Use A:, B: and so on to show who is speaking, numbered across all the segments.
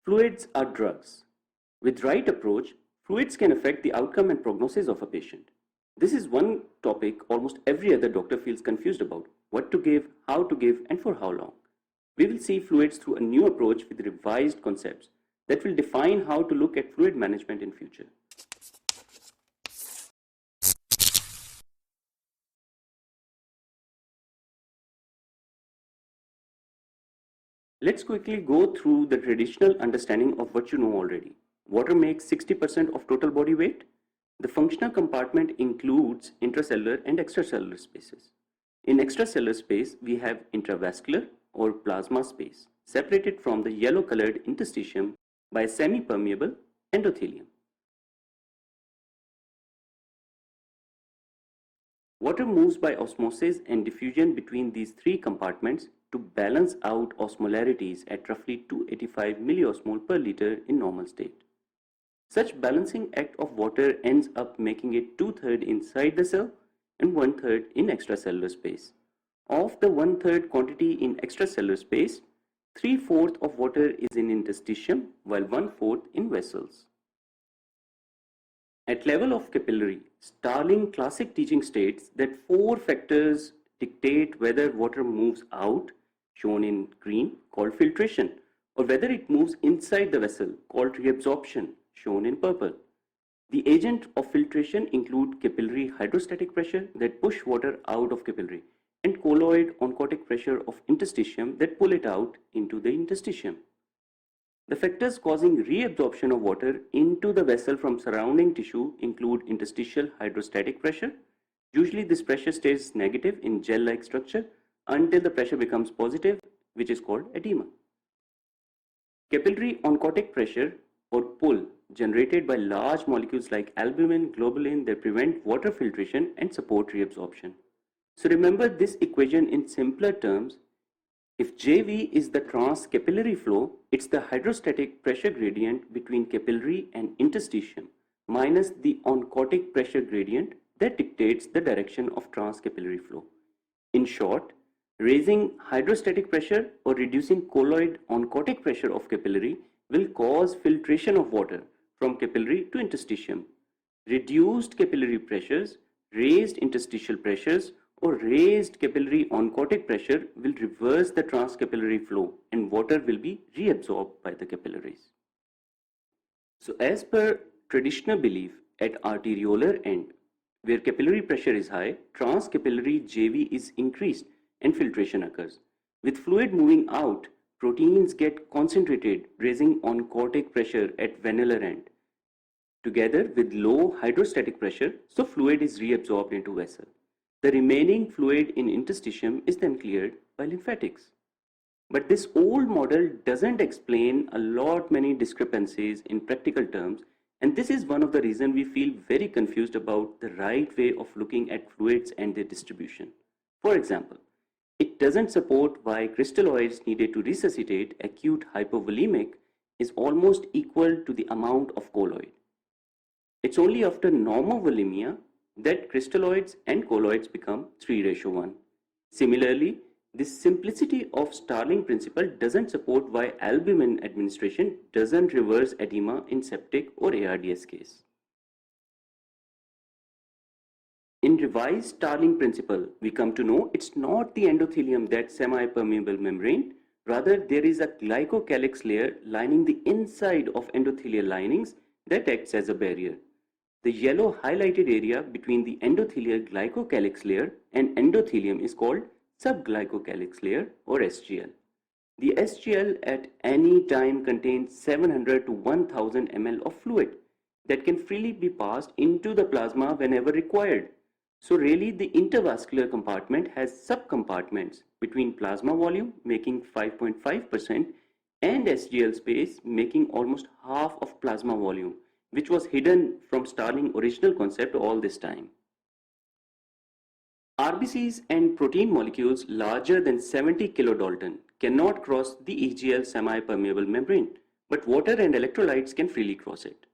A: Fluids are drugs. With right approach, fluids can affect the outcome and prognosis of a patient. This is one topic almost every other doctor feels confused about: what to give, how to give, and for how long. We will see fluids through a new approach with revised concepts that will define how to look at fluid management in future. Let's quickly go through the traditional understanding of what you know already. Water makes 60% of total body weight. The functional compartment includes intracellular and extracellular spaces. In extracellular space, we have intravascular or plasma space, separated from the yellow-colored interstitium by a semi-permeable endothelium. Water moves by osmosis and diffusion between these three compartments to balance out osmolarities at roughly 285 milliosmol per liter in normal state. Such balancing act of water ends up making it 2/3 inside the cell and 1/3 in extracellular space. Of the 1/3 quantity in extracellular space, 3/4 of water is in interstitium while 1/4 in vessels. At level of capillary, Starling classic teaching states that 4 factors dictate whether water moves out, shown in green, called filtration, or whether it moves inside the vessel, called reabsorption, shown in purple. The agent of filtration include capillary hydrostatic pressure that push water out of capillary and colloid oncotic pressure of interstitium that pull it out into the interstitium. The factors causing reabsorption of water into the vessel from surrounding tissue include interstitial hydrostatic pressure. Usually this pressure stays negative in gel-like structure until the pressure becomes positive, which is called edema. Capillary oncotic pressure or pull generated by large molecules like albumin, globulin that prevent water filtration and support reabsorption. So remember this equation in simpler terms. If JV is the transcapillary flow, it's the hydrostatic pressure gradient between capillary and interstitium minus the oncotic pressure gradient that dictates the direction of transcapillary flow. In short, raising hydrostatic pressure or reducing colloid oncotic pressure of capillary will cause filtration of water from capillary to interstitium. Reduced capillary pressures, raised interstitial pressures, or raised capillary oncotic pressure will reverse the transcapillary flow and water will be reabsorbed by the capillaries. So as per traditional belief, at arteriolar end, where capillary pressure is high, transcapillary JV is increased and filtration occurs. With fluid moving out, proteins get concentrated, raising oncotic pressure at venular end, together with low hydrostatic pressure, so fluid is reabsorbed into vessel. The remaining fluid in interstitium is then cleared by lymphatics. But this old model doesn't explain a lot many discrepancies in practical terms, and this is one of the reasons we feel very confused about the right way of looking at fluids and their distribution. For example, it doesn't support why crystalloids needed to resuscitate acute hypovolemic is almost equal to the amount of colloid. It's only after normovolemia that crystalloids and colloids become 3:1. Similarly, this simplicity of Starling principle doesn't support why albumin administration doesn't reverse edema in septic or ARDS case. In revised Starling principle, we come to know it's not the endothelium that's semi-permeable membrane, rather there is a glycocalyx layer lining the inside of endothelial linings that acts as a barrier. The yellow highlighted area between the endothelial glycocalyx layer and endothelium is called subglycocalyx layer or SGL. The SGL at any time contains 700 to 1000 ml of fluid that can freely be passed into the plasma whenever required. So really the intravascular compartment has subcompartments between plasma volume making 5.5% and SGL space making almost half of plasma volume, which was hidden from Starling's original concept all this time. RBCs and protein molecules larger than 70 kilodalton cannot cross the EGL semi-permeable membrane, but water and electrolytes can freely cross it.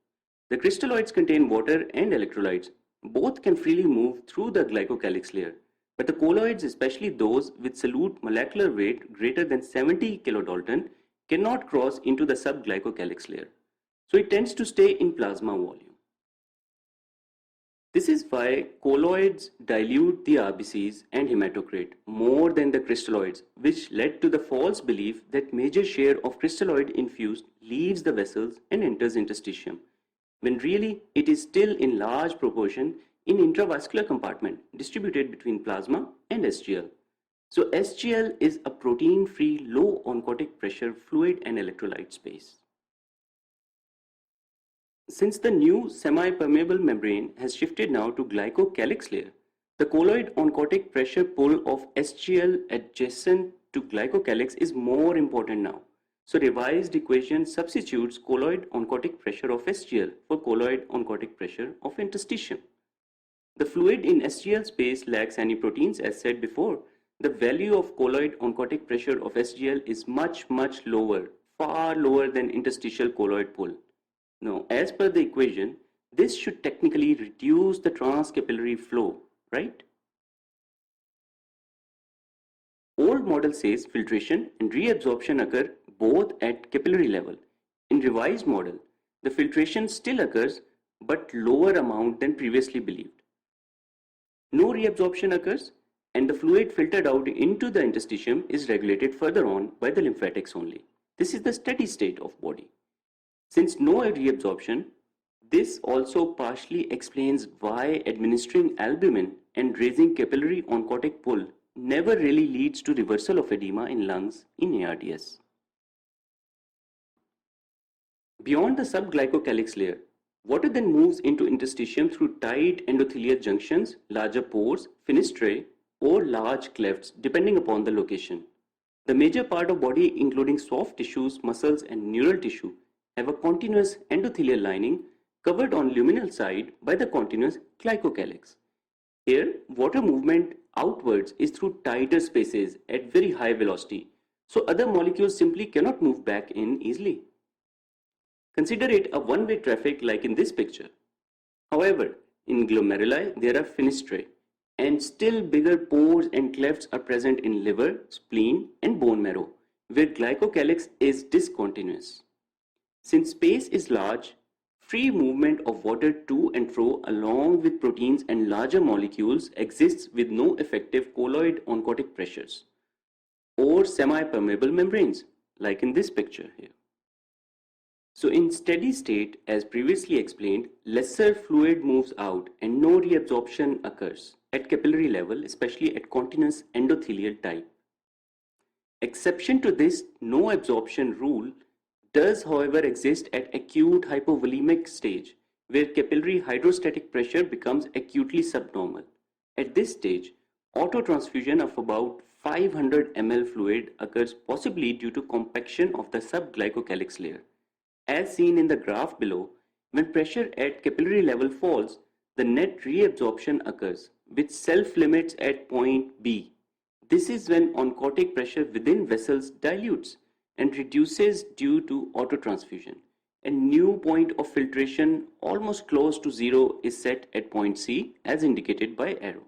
A: The crystalloids contain water and electrolytes. Both can freely move through the glycocalyx layer, but the colloids, especially those with solute molecular weight greater than 70 kilodalton, cannot cross into the subglycocalyx layer, so it tends to stay in plasma volume. This is why colloids dilute the RBCs and hematocrit more than the crystalloids, which led to the false belief that major share of crystalloid infused leaves the vessels and enters interstitium, when really it is still in large proportion in intravascular compartment distributed between plasma and SGL. So SGL is a protein-free low oncotic pressure fluid and electrolyte space. Since the new semi-permeable membrane has shifted now to glycocalyx layer, the colloid oncotic pressure pull of SGL adjacent to glycocalyx is more important now. So revised equation substitutes colloid oncotic pressure of SGL for colloid oncotic pressure of interstitium. The fluid in SGL space lacks any proteins as said before. The value of colloid oncotic pressure of SGL is much lower, far lower than interstitial colloid pull. Now, as per the equation, this should technically reduce the transcapillary flow, right? Old model says filtration and reabsorption occur both at capillary level. In revised model, the filtration still occurs but lower amount than previously believed. No reabsorption occurs and the fluid filtered out into the interstitium is regulated further on by the lymphatics only. This is the steady state of body. Since no reabsorption, this also partially explains why administering albumin and raising capillary oncotic pull never really leads to reversal of edema in lungs in ARDS. Beyond the subglycocalyx layer, water then moves into interstitium through tight endothelial junctions, larger pores, fenestrae, or large clefts depending upon the location. The major part of body including soft tissues, muscles and neural tissue have a continuous endothelial lining covered on luminal side by the continuous glycocalyx. Here, water movement outwards is through tighter spaces at very high velocity, so other molecules simply cannot move back in easily. Consider it a one-way traffic like in this picture. However, in glomeruli there are fenestrae, and still bigger pores and clefts are present in liver, spleen and bone marrow, where glycocalyx is discontinuous. Since space is large, free movement of water to and fro along with proteins and larger molecules exists with no effective colloid oncotic pressures or semi-permeable membranes like in this picture here. So in steady state, as previously explained, lesser fluid moves out and no reabsorption occurs at capillary level, especially at continuous endothelial type. Exception to this no absorption rule does however exist at acute hypovolemic stage where capillary hydrostatic pressure becomes acutely subnormal. At this stage, autotransfusion of about 500 ml fluid occurs possibly due to compaction of the subglycocalyx layer. As seen in the graph below, when pressure at capillary level falls, the net reabsorption occurs, which self-limits at point B. This is when oncotic pressure within vessels dilutes and reduces due to autotransfusion. A new point of filtration almost close to zero is set at point C as indicated by arrow.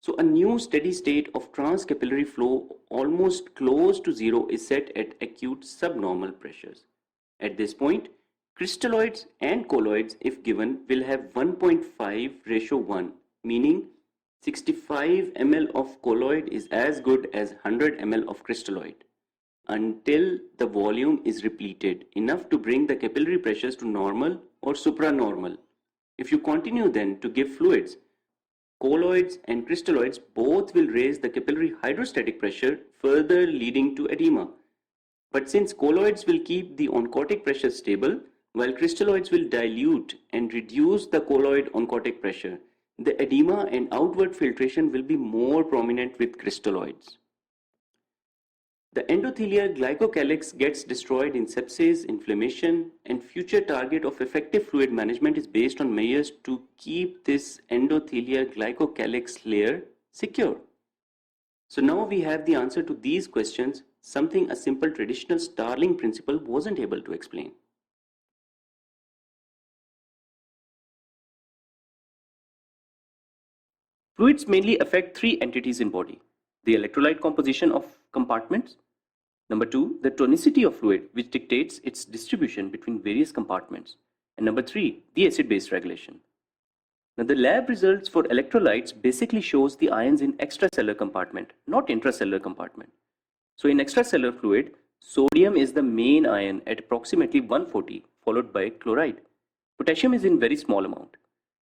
A: So a new steady state of transcapillary flow almost close to zero is set at acute subnormal pressures. At this point, crystalloids and colloids, if given, will have 1.5:1, meaning 65 ml of colloid is as good as 100 ml of crystalloid, until the volume is repleted enough to bring the capillary pressures to normal or supranormal. If you continue then to give fluids, colloids and crystalloids both will raise the capillary hydrostatic pressure, further leading to edema. But since colloids will keep the oncotic pressure stable, while crystalloids will dilute and reduce the colloid oncotic pressure, the edema and outward filtration will be more prominent with crystalloids. The endothelial glycocalyx gets destroyed in sepsis, inflammation, and future target of effective fluid management is based on measures to keep this endothelial glycocalyx layer secure. So now we have the answer to these questions, something a simple traditional Starling principle wasn't able to explain. Fluids mainly affect three entities in body: the electrolyte composition of compartments, Number 2, the tonicity of fluid, which dictates its distribution between various compartments. And number 3, the acid-base regulation. Now the lab results for electrolytes basically shows the ions in extracellular compartment, not intracellular compartment. So in extracellular fluid, sodium is the main ion at approximately 140, followed by chloride. Potassium is in very small amount.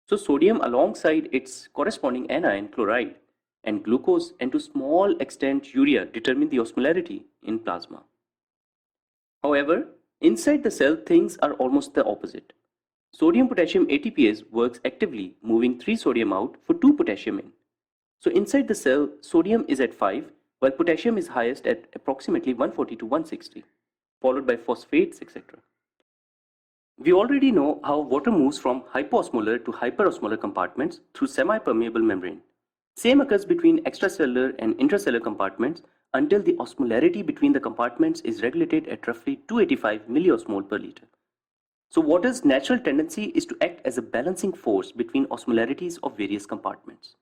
A: So sodium alongside its corresponding anion, chloride, and glucose, and to small extent urea determine the osmolarity in plasma. However, inside the cell things are almost the opposite. Sodium-potassium ATPase works actively, moving 3 sodium out for 2 potassium in. So inside the cell, sodium is at 5, while potassium is highest at approximately 140 to 160, followed by phosphates, etc. We already know how water moves from hypoosmolar to hyperosmolar compartments through semi-permeable membrane. Same occurs between extracellular and intracellular compartments until the osmolarity between the compartments is regulated at roughly 285 milliosmol per liter. So water's natural tendency is to act as a balancing force between osmolarities of various compartments.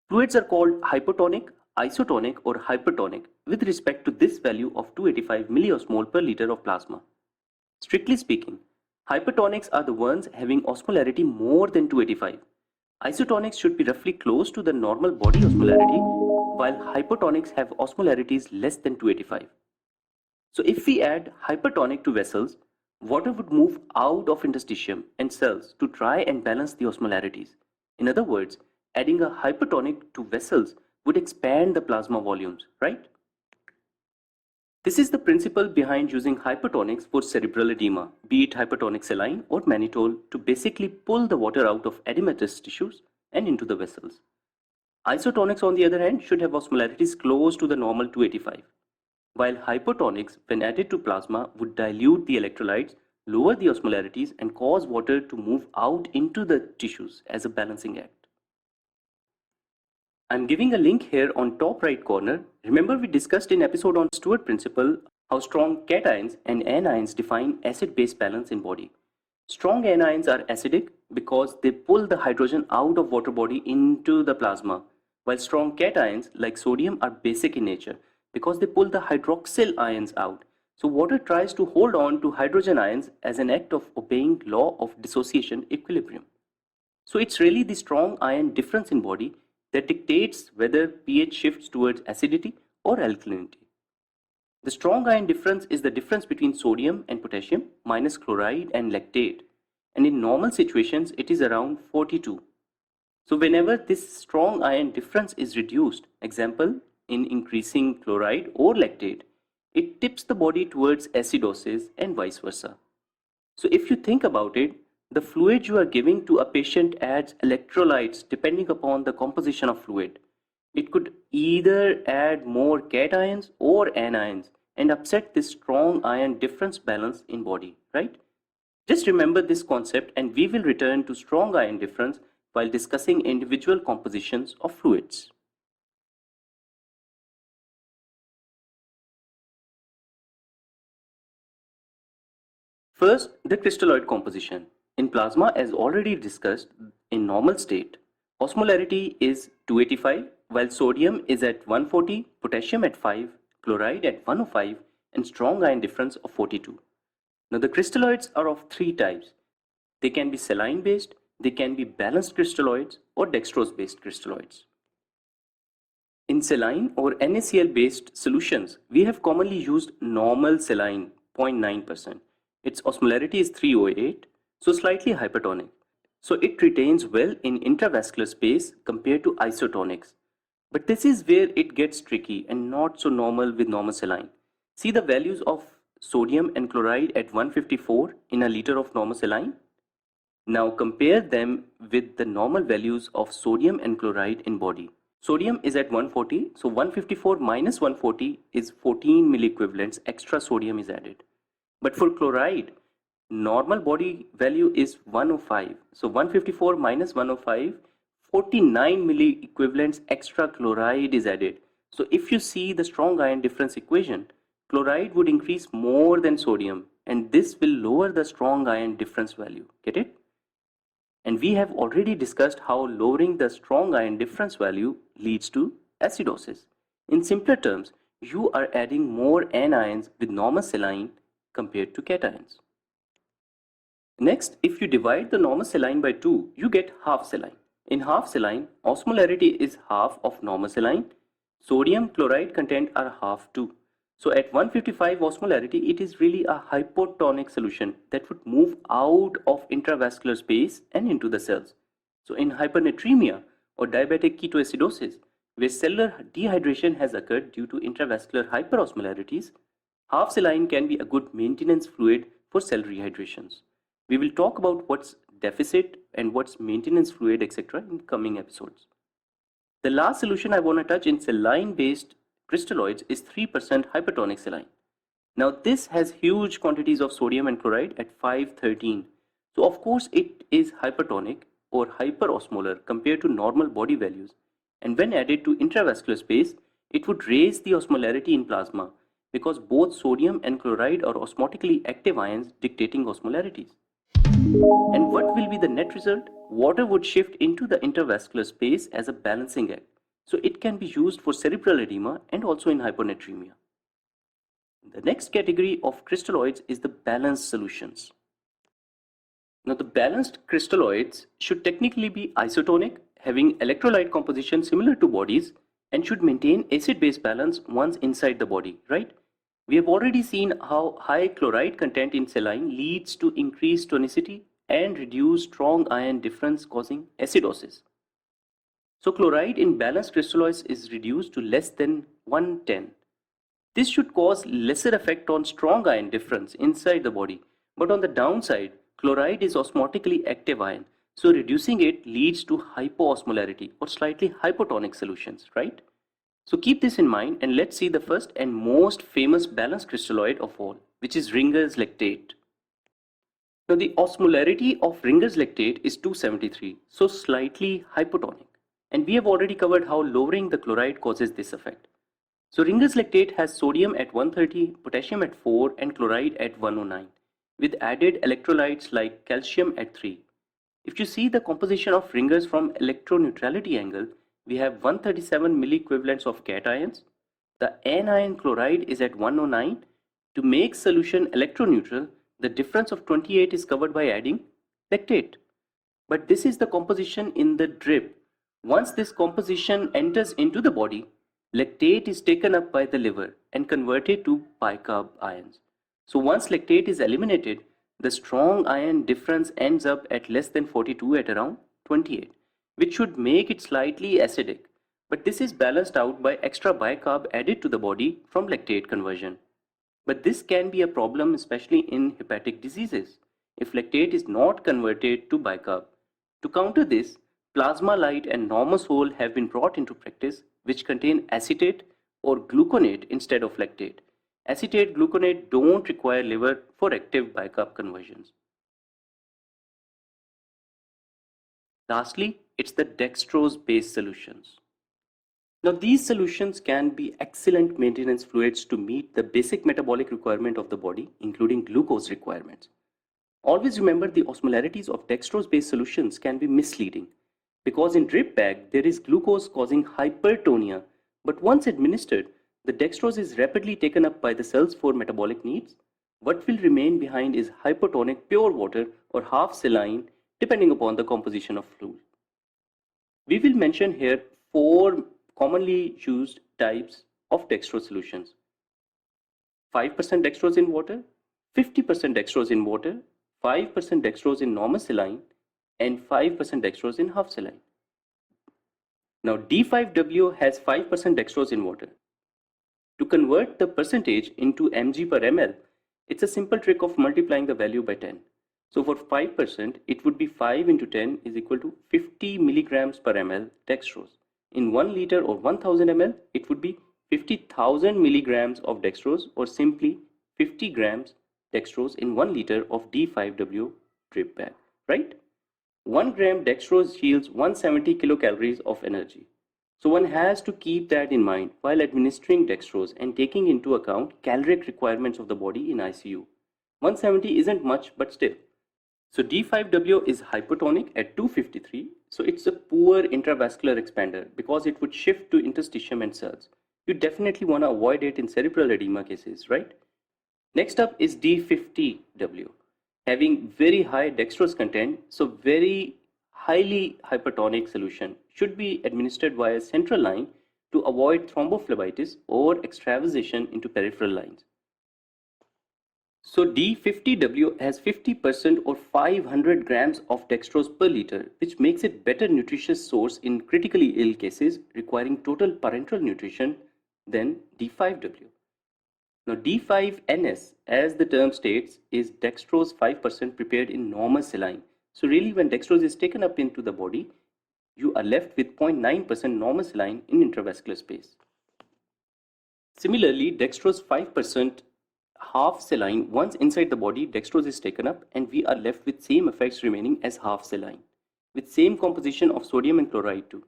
A: Fluids are called hypotonic, isotonic or hypertonic with respect to this value of 285 milliosmol per liter of plasma. Strictly speaking, hypertonics are the ones having osmolarity more than 285. Isotonics should be roughly close to the normal body osmolarity, while hypotonics have osmolarities less than 285. So if we add hypertonic to vessels, water would move out of interstitium and cells to try and balance the osmolarities. In other words, adding a hypertonic to vessels would expand the plasma volumes, right? This is the principle behind using hypertonics for cerebral edema, be it hypertonic saline or mannitol, to basically pull the water out of edematous tissues and into the vessels. Isotonics, on the other hand, should have osmolarities close to the normal 285, while hypertonics, when added to plasma, would dilute the electrolytes, lower the osmolarities, and cause water to move out into the tissues as a balancing act. I'm giving a link here on top right corner. Remember we discussed in episode on Stewart principle how strong cations and anions define acid-base balance in body. Strong anions are acidic because they pull the hydrogen out of water body into the plasma, while strong cations like sodium are basic in nature because they pull the hydroxyl ions out. So water tries to hold on to hydrogen ions as an act of obeying law of dissociation equilibrium. So it's really the strong ion difference in body that dictates whether pH shifts towards acidity or alkalinity. The strong ion difference is the difference between sodium and potassium minus chloride and lactate, and in normal situations it is around 42. So whenever this strong ion difference is reduced, example in increasing chloride or lactate, it tips the body towards acidosis and vice versa. So if you think about it, the fluid you are giving to a patient adds electrolytes depending upon the composition of fluid. It could either add more cations or anions and upset this strong ion difference balance in body, right? Just remember this concept and we will return to strong ion difference while discussing individual compositions of fluids. First, the crystalloid composition. In plasma, as already discussed, in normal state, osmolarity is 285, while sodium is at 140, potassium at 5, chloride at 105, and strong ion difference of 42. Now the crystalloids are of 3 types. They can be saline based, they can be balanced crystalloids, or dextrose based crystalloids. In saline or NaCl based solutions, we have commonly used normal saline 0.9%. Its osmolarity is 308, so slightly hypertonic. So it retains well in intravascular space compared to isotonics. But this is where it gets tricky and not so normal with normal saline. See the values of sodium and chloride at 154 in a liter of normal saline. Now compare them with the normal values of sodium and chloride in body. Sodium is at 140, so 154 minus 140 is 14 milliequivalents extra sodium is added. But for chloride, normal body value is 105. So 154 minus 105, 49 milliequivalents extra chloride is added. So if you see the strong ion difference equation, chloride would increase more than sodium and this will lower the strong ion difference value. Get it? And we have already discussed how lowering the strong ion difference value leads to acidosis. In simpler terms, you are adding more anions with normal saline compared to cations. Next, if you divide the normal saline by 2, you get half saline. In half saline, osmolarity is half of normal saline. Sodium chloride content are half too. So at 155 osmolarity, it is really a hypotonic solution that would move out of intravascular space and into the cells. So in hypernatremia or diabetic ketoacidosis, where cellular dehydration has occurred due to intravascular hyperosmolarities, half saline can be a good maintenance fluid for cell rehydrations. We will talk about what's deficit and what's maintenance fluid, etc. in coming episodes. The last solution I want to touch in saline-based crystalloids is 3% hypertonic saline. Now this has huge quantities of sodium and chloride at 513. So of course it is hypertonic or hyperosmolar compared to normal body values, and when added to intravascular space, it would raise the osmolarity in plasma because both sodium and chloride are osmotically active ions dictating osmolarities. And what will be the net result? Water would shift into the intravascular space as a balancing act. So it can be used for cerebral edema and also in hyponatremia. The next category of crystalloids is the balanced solutions. Now the balanced crystalloids should technically be isotonic, having electrolyte composition similar to bodies, and should maintain acid-base balance once inside the body, right? We have already seen how high chloride content in saline leads to increased tonicity and reduced strong ion difference causing acidosis. So chloride in balanced crystalloids is reduced to less than 110. This should cause lesser effect on strong ion difference inside the body, but on the downside, chloride is osmotically active ion, so reducing it leads to hypoosmolarity or slightly hypotonic solutions, right? So keep this in mind and let's see the first and most famous balanced crystalloid of all, which is Ringer's lactate. Now the osmolarity of Ringer's lactate is 273, so slightly hypotonic. And we have already covered how lowering the chloride causes this effect. So Ringer's lactate has sodium at 130, potassium at 4 and chloride at 109, with added electrolytes like calcium at 3. If you see the composition of Ringer's from electroneutrality angle, we have 137 milliequivalents of cations. The anion chloride is at 109. To make solution electroneutral, the difference of 28 is covered by adding lactate. But this is the composition in the drip. Once this composition enters into the body, lactate is taken up by the liver and converted to bicarb ions. So once lactate is eliminated, the strong ion difference ends up at less than 42 at around 28, which should make it slightly acidic. But this is balanced out by extra bicarb added to the body from lactate conversion. But this can be a problem especially in hepatic diseases if lactate is not converted to bicarb. To counter this, plasma light and normosolol have been brought into practice, which contain acetate or gluconate instead of lactate. Acetate, gluconate don't require liver for active bicarb conversions. Lastly, it's the dextrose-based solutions. Now these solutions can be excellent maintenance fluids to meet the basic metabolic requirement of the body, including glucose requirements. Always remember the osmolarities of dextrose-based solutions can be misleading because in drip bag there is glucose causing hypertonia, but once administered, the dextrose is rapidly taken up by the cells for metabolic needs. What will remain behind is hypotonic pure water or half saline depending upon the composition of fluid. We will mention here 4 commonly used types of dextrose solutions. 5% dextrose in water, 50% dextrose in water, 5% dextrose in normal saline, and 5% dextrose in half saline. Now D5W has 5% dextrose in water. To convert the percentage into mg per ml, it's a simple trick of multiplying the value by 10. So for 5%, it would be 5 into 10 is equal to 50 milligrams per ml dextrose. In 1 liter or 1000 ml, it would be 50,000 milligrams of dextrose or simply 50 grams dextrose in 1 liter of D5W drip bag, right? 1 gram dextrose yields 170 kilocalories of energy. So one has to keep that in mind while administering dextrose and taking into account caloric requirements of the body in ICU. 170 isn't much, but still. So D5W is hypotonic at 253, so it's a poor intravascular expander because it would shift to interstitium and cells, You definitely want to avoid it in cerebral edema cases, right? Next up is D50W, having very high dextrose content, so very highly hypertonic solution should be administered via central line to avoid thrombophlebitis or extravasation into peripheral lines. So D50W has 50% or 500 grams of dextrose per liter, which makes it better nutritious source in critically ill cases requiring total parenteral nutrition than D5W. Now D5NS, as the term states, is dextrose 5% prepared in normal saline. So really when dextrose is taken up into the body, you are left with 0.9% normal saline in intravascular space. Similarly, dextrose 5% half saline, once inside the body, dextrose is taken up and we are left with same effects remaining as half saline, with same composition of sodium and chloride too.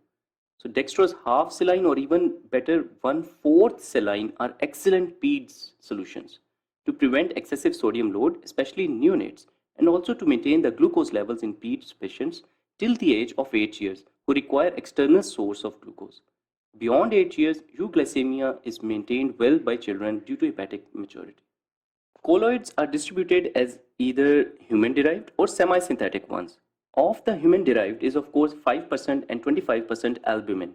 A: So dextrose half saline or even better 1/4 saline are excellent PEDS solutions to prevent excessive sodium load, especially in neonates, and also to maintain the glucose levels in PEDS patients till the age of 8 years who require external source of glucose. Beyond 8 years, euglycemia is maintained well by children due to hepatic maturity. Colloids are distributed as either human-derived or semi-synthetic ones. Of the human-derived is of course 5% and 25% albumin.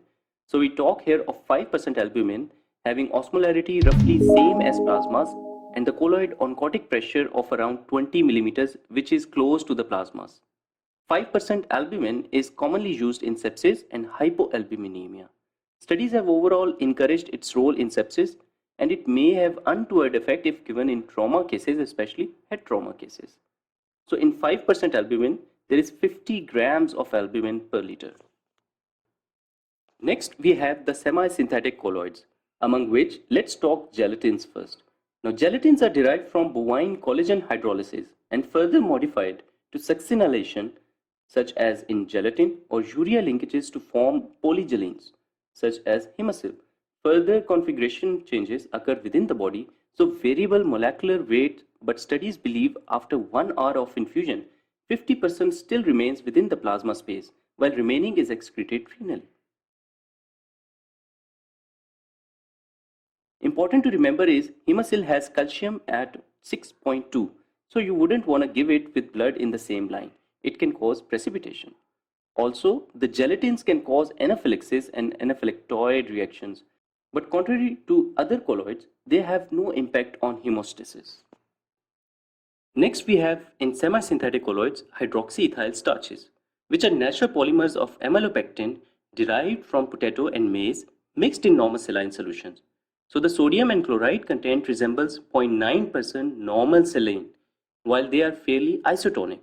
A: So we talk here of 5% albumin having osmolarity roughly same as plasmas and the colloid oncotic pressure of around 20 millimeters, which is close to the plasmas. 5% albumin is commonly used in sepsis and hypoalbuminemia. Studies have overall encouraged its role in sepsis, and it may have untoward effect if given in trauma cases, especially head trauma cases. So in 5% albumin, there is 50 grams of albumin per liter. Next, we have the semi-synthetic colloids, among which let's talk gelatins first. Now, gelatins are derived from bovine collagen hydrolysis and further modified to succinylation, such as in gelatin, or urea linkages to form polygelines, such as hemacil. Further configuration changes occur within the body, so variable molecular weight, but studies believe after 1 hour of infusion, 50% still remains within the plasma space, while remaining is excreted renally. Important to remember is hemacil has calcium at 6.2, so you wouldn't want to give it with blood in the same line. It can cause precipitation. Also, the gelatins can cause anaphylaxis and anaphylactoid reactions, but contrary to other colloids, they have no impact on hemostasis. Next, we have in semi-synthetic colloids hydroxyethyl starches, which are natural polymers of amylopectin derived from potato and maize mixed in normal saline solutions. So the sodium and chloride content resembles 0.9% normal saline, while they are fairly isotonic.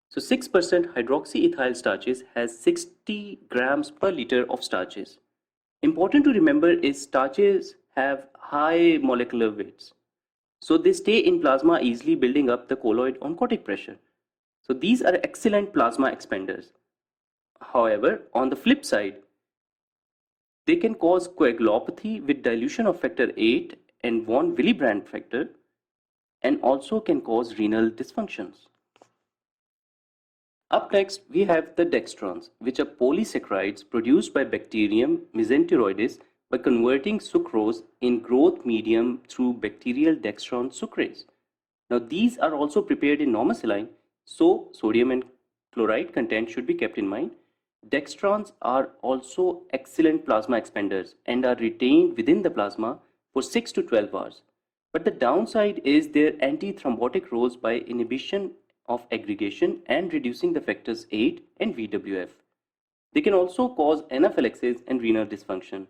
A: So 6% hydroxyethyl starches has 60 grams per liter of starches. Important to remember is starches have high molecular weights. So they stay in plasma easily, building up the colloid oncotic pressure. So these are excellent plasma expanders. However, on the flip side, they can cause coagulopathy with dilution of factor 8 and von Willebrand factor, and also can cause renal dysfunctions. Up next, we have the dextrons, which are polysaccharides produced by bacterium mesenteroides by converting sucrose in growth medium through bacterial dextran sucrase. Now, these are also prepared in normal saline, so sodium and chloride content should be kept in mind. Dextrons are also excellent plasma expanders and are retained within the plasma for 6 to 12 hours. But the downside is their antithrombotic roles by inhibition of aggregation and reducing the factors 8 and VWF. They can also cause anaphylaxis and renal dysfunction.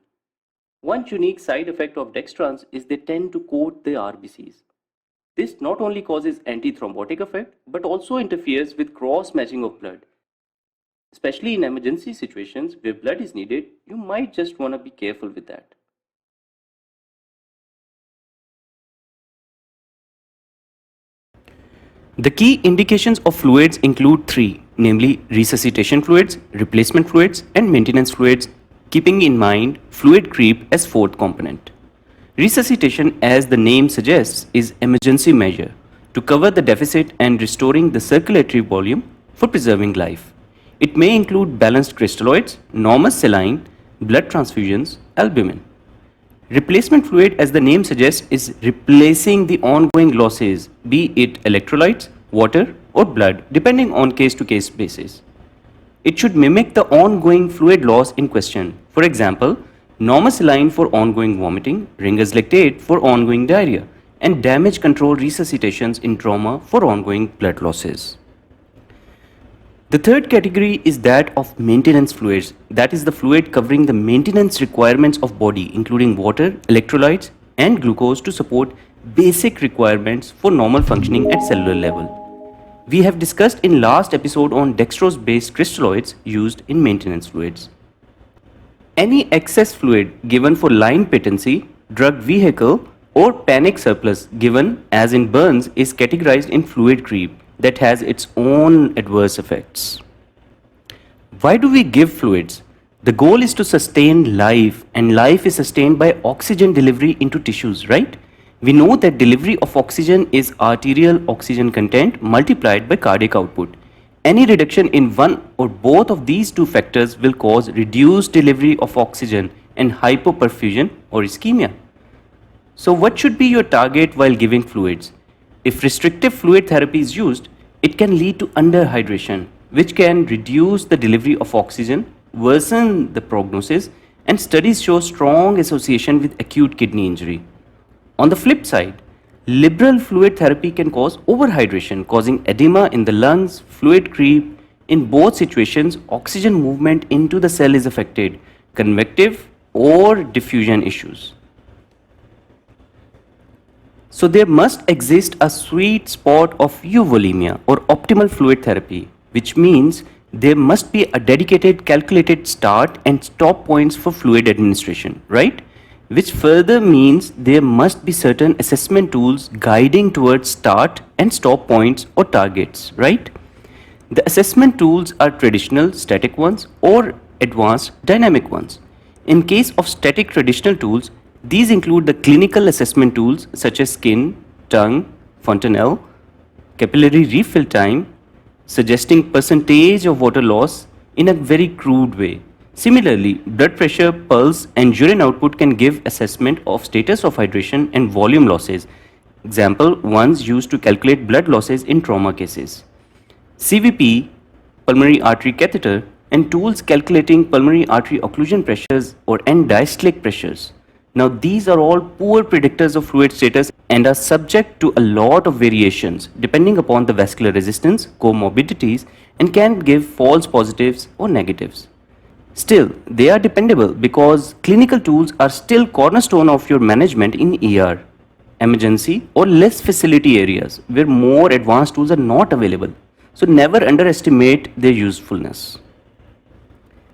A: One unique side effect of dextrans is they tend to coat the RBCs. This not only causes antithrombotic effect but also interferes with cross-matching of blood. Especially in emergency situations where blood is needed, you might just want to be careful with that. The key indications of fluids include 3, namely resuscitation fluids, replacement fluids, and maintenance fluids, keeping in mind fluid creep as 4th component. Resuscitation, as the name suggests, is emergency measure to cover the deficit and restoring the circulatory volume for preserving life. It may include balanced crystalloids, normal saline, blood transfusions, albumin. Replacement fluid, as the name suggests, is replacing the ongoing losses, be it electrolytes, water, or blood, depending on case-to-case basis. It should mimic the ongoing fluid loss in question. For example, normal saline for ongoing vomiting, Ringer's lactate for ongoing diarrhea, and damage control resuscitations in trauma for ongoing blood losses. The third category is that of maintenance fluids, that is the fluid covering the maintenance requirements of body, including water, electrolytes, and glucose to support basic requirements for normal functioning at cellular level. We have discussed in last episode on dextrose-based crystalloids used in maintenance fluids. Any excess fluid given for line patency, drug vehicle, or panic surplus given, as in burns, is categorized in fluid creep that has its own adverse effects. Why do we give fluids? The goal is to sustain life, and life is sustained by oxygen delivery into tissues, right? We know that delivery of oxygen is arterial oxygen content multiplied by cardiac output. Any reduction in one or both of these two factors will cause reduced delivery of oxygen and hypoperfusion or ischemia. So what should be your target while giving fluids? If restrictive fluid therapy is used, it can lead to underhydration, which can reduce the delivery of oxygen, worsen the prognosis, and studies show strong association with acute kidney injury. On the flip side, liberal fluid therapy can cause overhydration, causing edema in the lungs, fluid creep. In both situations, oxygen movement into the cell is affected, convective or diffusion issues. So there must exist a sweet spot of euvolemia or optimal fluid therapy, which means there must be a dedicated calculated start and stop points for fluid administration, right? Which further means there must be certain assessment tools guiding towards start and stop points or targets, right? The assessment tools are traditional static ones or advanced dynamic ones. In case of static traditional tools, these include the clinical assessment tools such as skin, tongue, fontanelle, capillary refill time, suggesting percentage of water loss in a very crude way. Similarly, blood pressure, pulse, and urine output can give assessment of status of hydration and volume losses. Example, ones used to calculate blood losses in trauma cases. CVP, pulmonary artery catheter, and tools calculating pulmonary artery occlusion pressures or end diastolic pressures. Now these are all poor predictors of fluid status and are subject to a lot of variations depending upon the vascular resistance, comorbidities, and can give false positives or negatives. Still, they are dependable because clinical tools are still cornerstone of your management in ER, emergency, or less facility areas where more advanced tools are not available. So never underestimate their usefulness.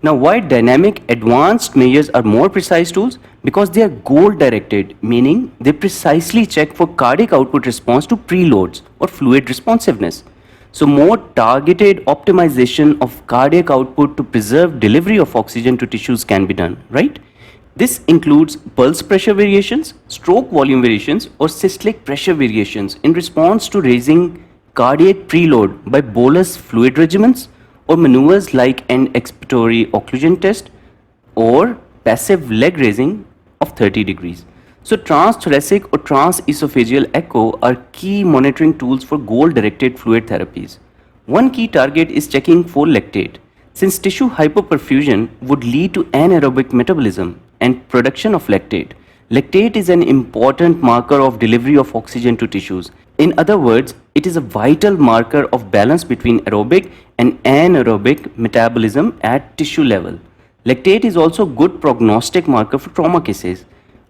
A: Now, why dynamic advanced measures are more precise tools? Because they are goal directed, meaning they precisely check for cardiac output response to preloads or fluid responsiveness. So more targeted optimization of cardiac output to preserve delivery of oxygen to tissues can be done, right? This includes pulse pressure variations, stroke volume variations, or systolic pressure variations in response to raising cardiac preload by bolus fluid regimens, or maneuvers like an expiratory occlusion test or passive leg raising of 30 degrees. So transthoracic or transesophageal echo are key monitoring tools for goal-directed fluid therapies. One key target is checking for lactate, since tissue hypoperfusion would lead to anaerobic metabolism and production of lactate. Lactate is an important marker of delivery of oxygen to tissues. In other words, it is a vital marker of balance between aerobic and anaerobic metabolism at tissue level. Lactate is also a good prognostic marker for trauma cases.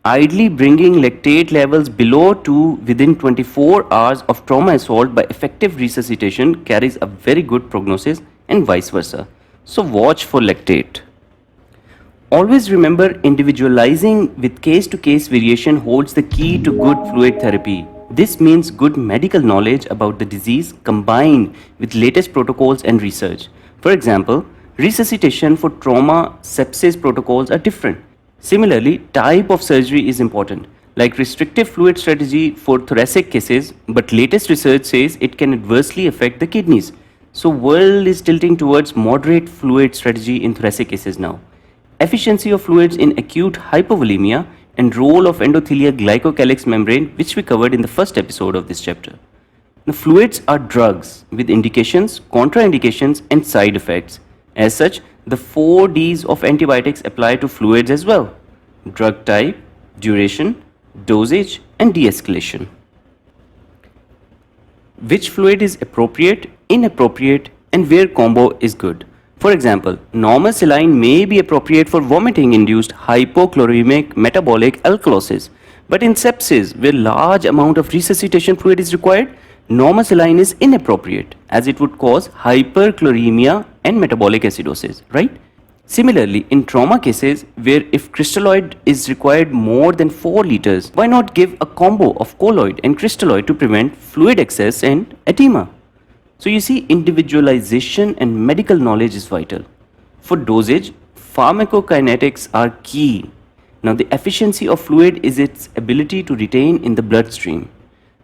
A: Ideally, bringing lactate levels below 2 within 24 hours of trauma assault by effective resuscitation carries a very good prognosis and vice versa. So watch for lactate. Always remember, individualizing with case-to-case variation holds the key to good fluid therapy. This means good medical knowledge about the disease combined with latest protocols and research. For example, resuscitation for trauma sepsis protocols are different. Similarly, type of surgery is important, like restrictive fluid strategy for thoracic cases, but latest research says it can adversely affect the kidneys. So world is tilting towards moderate fluid strategy in thoracic cases now. Efficiency of fluids in acute hypovolemia and role of endothelial glycocalyx membrane, which we covered in the first episode of this chapter. Now, fluids are drugs with indications, contraindications, and side effects. As such, the 4Ds of antibiotics apply to fluids as well: drug type, duration, dosage, and de-escalation. Which fluid is appropriate, inappropriate, and where combo is good. For example, normal saline may be appropriate for vomiting-induced hypochloremic metabolic alkalosis, but in sepsis, where large amount of resuscitation fluid is required, normal saline is inappropriate as it would cause hyperchloremia and metabolic acidosis, right? Similarly, in trauma cases where if crystalloid is required more than 4 liters, why not give a combo of colloid and crystalloid to prevent fluid excess and edema? So you see, individualization and medical knowledge is vital. For dosage, pharmacokinetics are key. Now, the efficiency of fluid is its ability to retain in the bloodstream.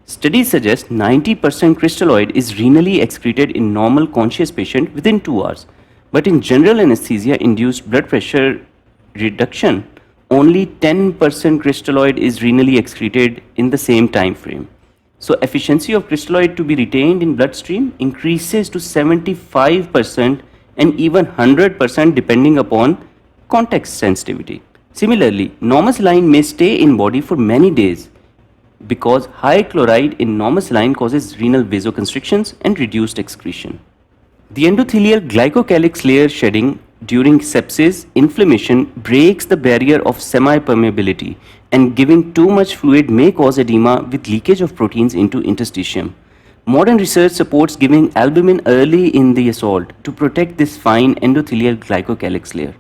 A: Studies suggest 90% crystalloid is renally excreted in normal conscious patient within 2 hours. But in general anesthesia induced blood pressure reduction, only 10% crystalloid is renally excreted in the same time frame. So efficiency of crystalloid to be retained in bloodstream increases to 75% and even 100% depending upon context sensitivity. Similarly, normal saline may stay in body for many days because high chloride in normal saline causes renal vasoconstrictions and reduced excretion. The endothelial glycocalyx layer shedding during sepsis inflammation breaks the barrier of semi-permeability, and giving too much fluid may cause edema with leakage of proteins into interstitium. Modern research supports giving albumin early in the assault to protect this fine endothelial glycocalyx layer.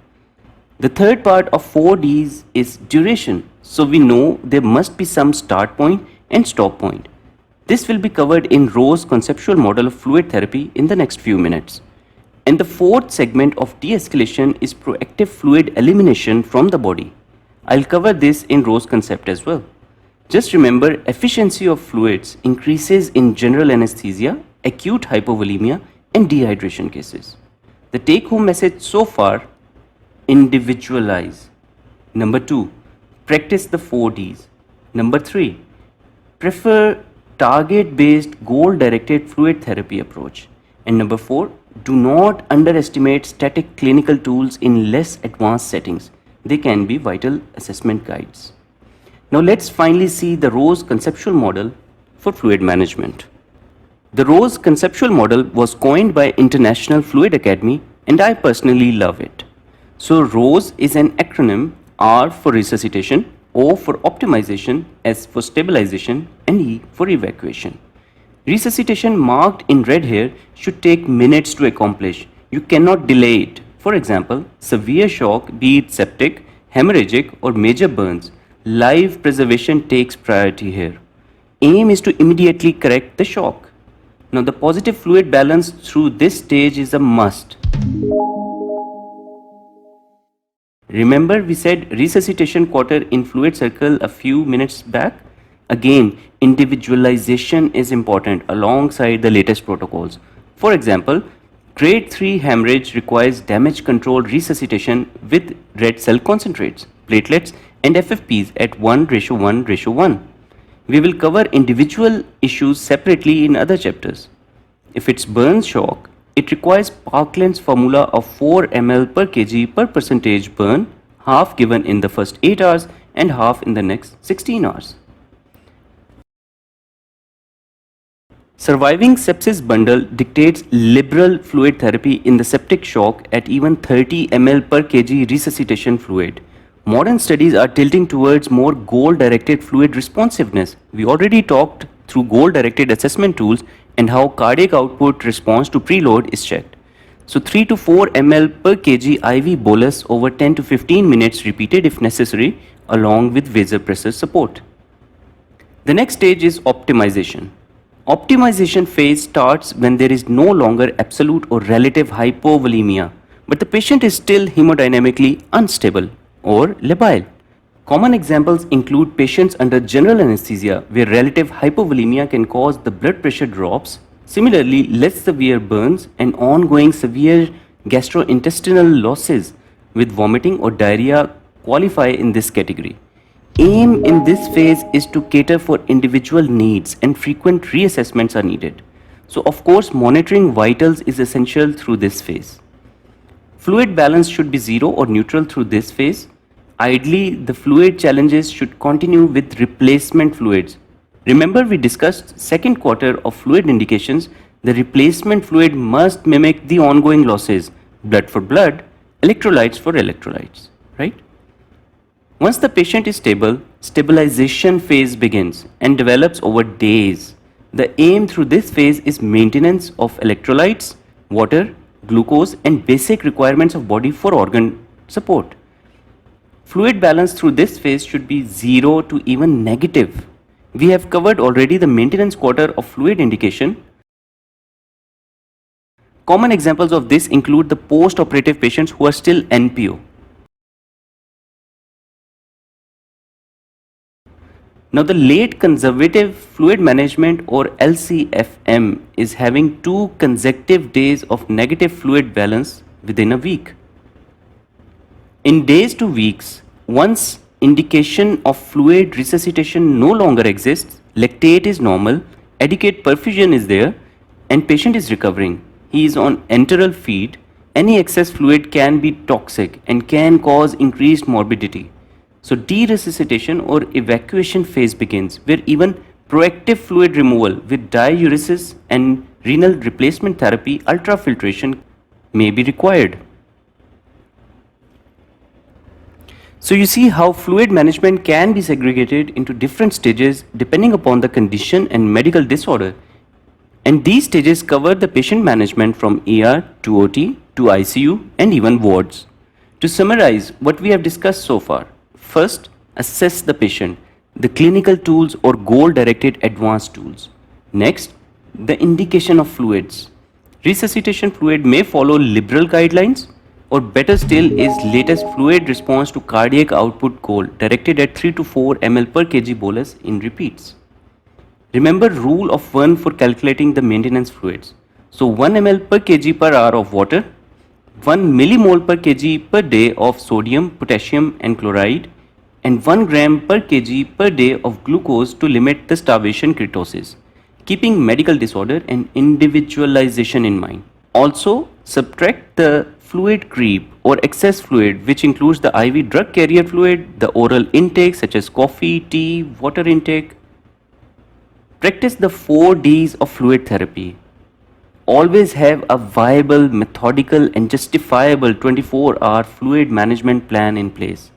A: The third part of 4Ds is duration, so we know there must be some start point and stop point. This will be covered in R.O.S.E conceptual model of fluid therapy in the next few minutes. And the fourth segment of de-escalation is proactive fluid elimination from the body. I'll cover this in R.O.S.E concept as well. Just remember, efficiency of fluids increases in general anesthesia, acute hypovolemia, and dehydration cases. The take-home message so far: individualize. Number 2, practice the 4Ds. Number 3, prefer target-based, goal-directed fluid therapy approach. And number 4, do not underestimate static clinical tools in less advanced settings. They can be vital assessment guides. Now let's finally see the R.O.S.E conceptual model for fluid management. The R.O.S.E conceptual model was coined by International Fluid Academy, and I personally love it. So R.O.S.E is an acronym: R for resuscitation, O for optimization, S for stabilization, and E for evacuation. Resuscitation marked in red here should take minutes to accomplish. You cannot delay it. For example, severe shock, be it septic, hemorrhagic, or major burns, life preservation takes priority here. Aim is to immediately correct the shock. Now the positive fluid balance through this stage is a must. Remember we said resuscitation quarter in fluid circle a few minutes back? Again, individualization is important alongside the latest protocols. For example, grade 3 hemorrhage requires damage control resuscitation with red cell concentrates, platelets, and FFPs at 1:1:1. We will cover individual issues separately in other chapters. If it's burn shock, it requires Parkland's formula of 4 ml per kg per percentage burn, half given in the first 8 hours and half in the next 16 hours. Surviving sepsis bundle dictates liberal fluid therapy in the septic shock at even 30 ml per kg resuscitation fluid. Modern studies are tilting towards more goal-directed fluid responsiveness. We already talked through goal-directed assessment tools and how cardiac output response to preload is checked. So 3 to 4 ml per kg IV bolus over 10 to 15 minutes repeated if necessary, along with vasopressor support. The next stage is optimization. Optimization phase starts when there is no longer absolute or relative hypovolemia, but the patient is still hemodynamically unstable or labile. Common examples include patients under general anesthesia where relative hypovolemia can cause the blood pressure drops. Similarly, less severe burns and ongoing severe gastrointestinal losses with vomiting or diarrhea qualify in this category. aim in this phase is to cater for individual needs and frequent reassessments are needed. So of course, monitoring vitals is essential through this phase. Fluid balance should be zero or neutral through this phase. Ideally, the fluid challenges should continue with replacement fluids. Remember, we discussed second quarter of fluid indications. The replacement fluid must mimic the ongoing losses, blood for blood, electrolytes for electrolytes, right? Once the patient is stable, stabilization phase begins and develops over days. The aim through this phase is maintenance of electrolytes, water, glucose and basic requirements of body for organ support. Fluid balance through this phase should be 0 to even negative. We have covered already the maintenance quarter of fluid indication. Common examples of this include the post-operative patients who are still NPO. Now the late conservative fluid management or LCFM is having 2 consecutive days of negative fluid balance within a week. In days to weeks, once indication of fluid resuscitation no longer exists, lactate is normal, adequate perfusion is there and patient is recovering. He is on enteral feed. Any excess fluid can be toxic and can cause increased morbidity. So de-resuscitation or evacuation phase begins, where even proactive fluid removal with diuresis and renal replacement therapy ultrafiltration may be required. So you see how fluid management can be segregated into different stages depending upon the condition and medical disorder. And these stages cover the patient management from ER to OT to ICU and even wards. To summarize what we have discussed so far, first, assess the patient, the clinical tools or goal-directed advanced tools. Next, the indication of fluids. Resuscitation fluid may follow liberal guidelines, or better still is latest fluid response to cardiac output goal directed at 3 to 4 ml per kg bolus in repeats. Remember rule of 1 for calculating the maintenance fluids. So 1 ml per kg per hour of water, 1 millimole per kg per day of sodium, potassium and chloride, and 1 gram per kg per day of glucose to limit the starvation keratosis, keeping medical disorder and individualization in mind. Also, subtract the fluid creep or excess fluid, which includes the IV drug carrier fluid, the oral intake such as coffee, tea, water intake. Practice the 4 Ds of fluid therapy. Always have a viable, methodical and justifiable 24-hour fluid management plan in place.